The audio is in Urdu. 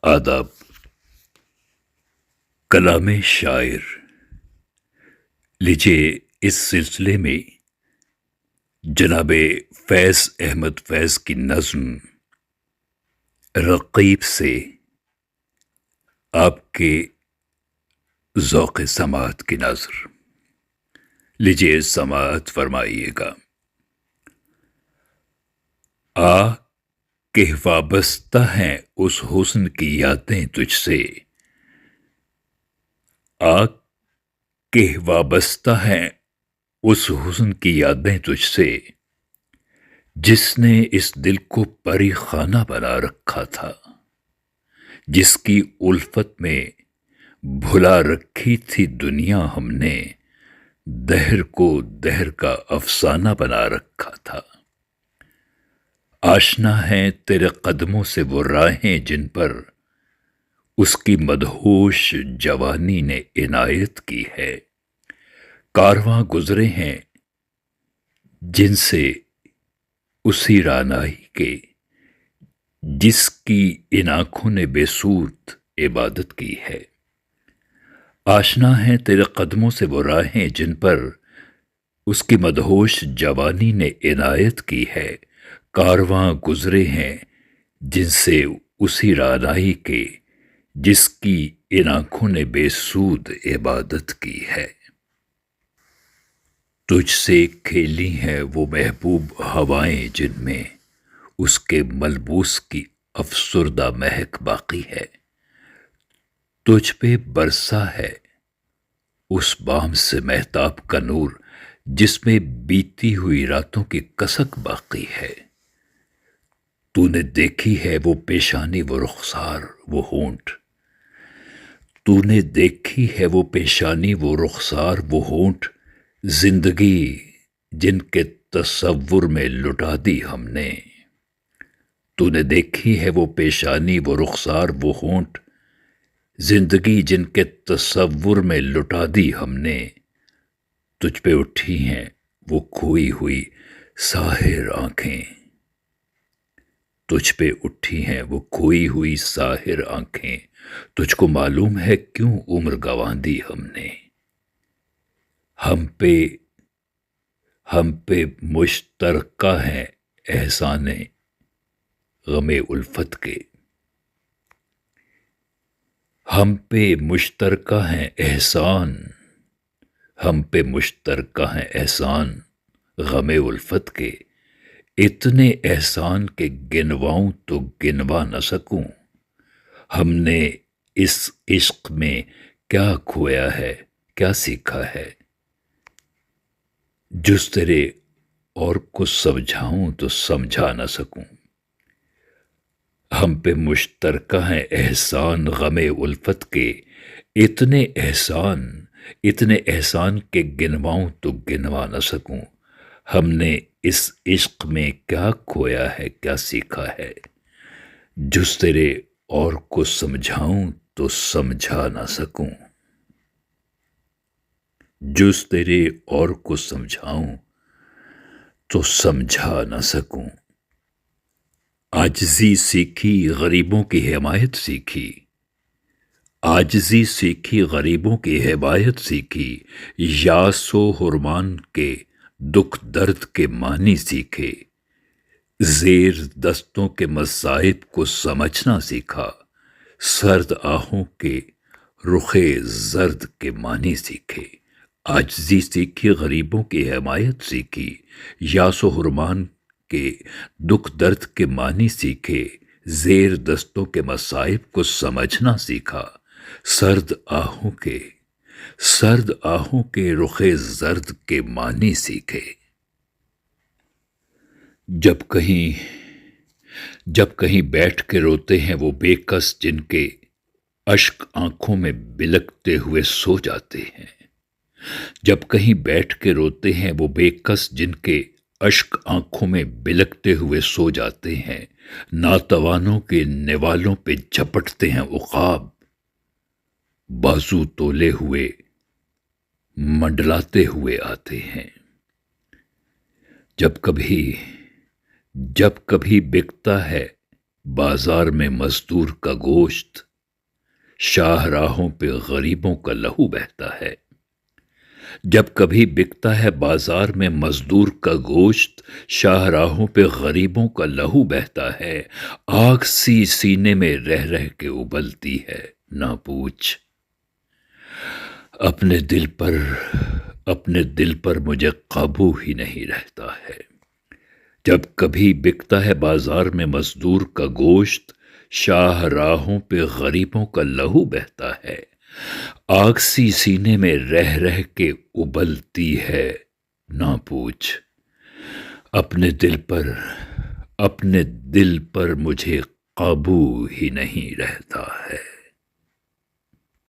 آداب۔ کلام شاعر لیجیے، اس سلسلے میں جناب فیض احمد فیض کی نظم رقیب سے آپ کے ذوق سماعت کی نظر لیجیے، سماعت فرمائیے گا۔ کہ وابستہ ہیں اس حسن کی یادیں تجھ سے، کہ وابستہ ہیں اس حسن کی یادیں تجھ سے، جس نے اس دل کو پری خانہ بنا رکھا تھا، جس کی الفت میں بھلا رکھی تھی دنیا ہم نے، دہر کو دہر کا افسانہ بنا رکھا تھا۔ آشنا ہیں تیرے قدموں سے وہ راہیں جن پر اس کی مدہوش جوانی نے عنایت کی ہے، کارواں گزرے ہیں جن سے اسی رعنائی کے، جس کی ان آنکھوں نے بے سود عبادت کی ہے۔ آشنا ہیں تیرے قدموں سے وہ راہیں جن پر اس کی مدہوش جوانی نے عنایت کی ہے، کارواں گزرے ہیں جن سے اسی رعنائی کے، جس کی ان آنکھوں نے بے سود عبادت کی ہے۔ تجھ سے کھیلی ہیں وہ محبوب ہوائیں جن میں اس کے ملبوس کی افسردہ مہک باقی ہے، تجھ پہ برسا ہے اس بام سے مہتاب کا نور جس میں بیتی ہوئی راتوں کی کسک باقی ہے۔ تو نے دیکھی ہے وہ پیشانی وہ رخسار وہ ہونٹ، تو نے دیکھی ہے وہ پیشانی وہ رخسار وہ ہونٹ، زندگی جن کے تصور میں لٹا دی ہم نے۔ تو نے دیکھی ہے وہ پیشانی وہ رخسار وہ ہونٹ، زندگی جن کے تصور میں لٹا دی ہم نے، تجھ پہ اٹھی ہیں وہ کھوئی ہوئی ساحر آنکھیں، تجھ پہ اٹھی ہیں وہ کھوئی ہوئی ساحر آنکھیں، تجھ کو معلوم ہے کیوں عمر گنوا دی ہم نے۔ ہم پہ مشترکہ ہیں احسان غم الفت کے، ہم پہ مشترکہ ہیں احسان، ہم پہ مشترکہ ہیں احسان غم الفت کے، اتنے احسان کے گنواؤں تو گنوا نہ سکوں، ہم نے اس عشق میں کیا کھویا ہے کیا سیکھا ہے، جس تیرے اور کو سمجھاؤں تو سمجھا نہ سکوں۔ ہم پہ مشترکہ ہیں احسان غم الفت کے، اتنے احسان کے گنواؤں تو گنوا نہ سکوں، ہم نے اس عشق میں کیا کھویا ہے کیا سیکھا ہے، جس تیرے اور کو سمجھاؤں تو سمجھا نہ سکوں، جس تیرے اور کو سمجھاؤں تو سمجھا نہ سکوں۔ عاجزی سیکھی غریبوں کی حمایت سیکھی، عاجزی سیکھی غریبوں کی حمایت سیکھی، یاس و حرمان کے دکھ درد کے معنی سیکھے، زیر دستوں کے مصائب کو سمجھنا سیکھا، سرد آہوں کے رخ زرد کے معنی سیکھے۔ عاجزی سیکھی غریبوں کی حمایت سیکھی، یاس و حرمان کے دکھ درد کے معنی سیکھے، زیر دستوں کے مصائب کو سمجھنا سیکھا، سرد آہوں کے رخ زرد کے معنی سیکھے۔ جب کہیں بیٹھ کے روتے ہیں وہ بے کس جن کے اشک آنکھوں میں بلکتے ہوئے سو جاتے ہیں، جب کہیں بیٹھ کے روتے ہیں وہ بے کس جن کے اشک آنکھوں میں بلکتے ہوئے سو جاتے ہیں، ناتوانوں کے نوالوں پہ جھپٹتے ہیں عقاب، بازو تولے ہوئے منڈلاتے ہوئے آتے ہیں۔ جب کبھی بکتا ہے بازار میں مزدور کا گوشت، شاہ راہوں پہ غریبوں کا لہو بہتا ہے۔ جب کبھی بکتا ہے بازار میں مزدور کا گوشت، شاہ راہوں پہ غریبوں کا لہو بہتا ہے۔ آگ سی سینے میں رہ رہ کے ابلتی ہے، نہ پوچھ۔ اپنے دل پر مجھے قابو ہی نہیں رہتا ہے۔ جب کبھی بکتا ہے بازار میں مزدور کا گوشت، شاہ راہوں پہ غریبوں کا لہو بہتا ہے۔ آگ سی سینے میں رہ رہ کے ابلتی ہے، نہ پوچھ۔ اپنے دل پر مجھے قابو ہی نہیں رہتا ہے۔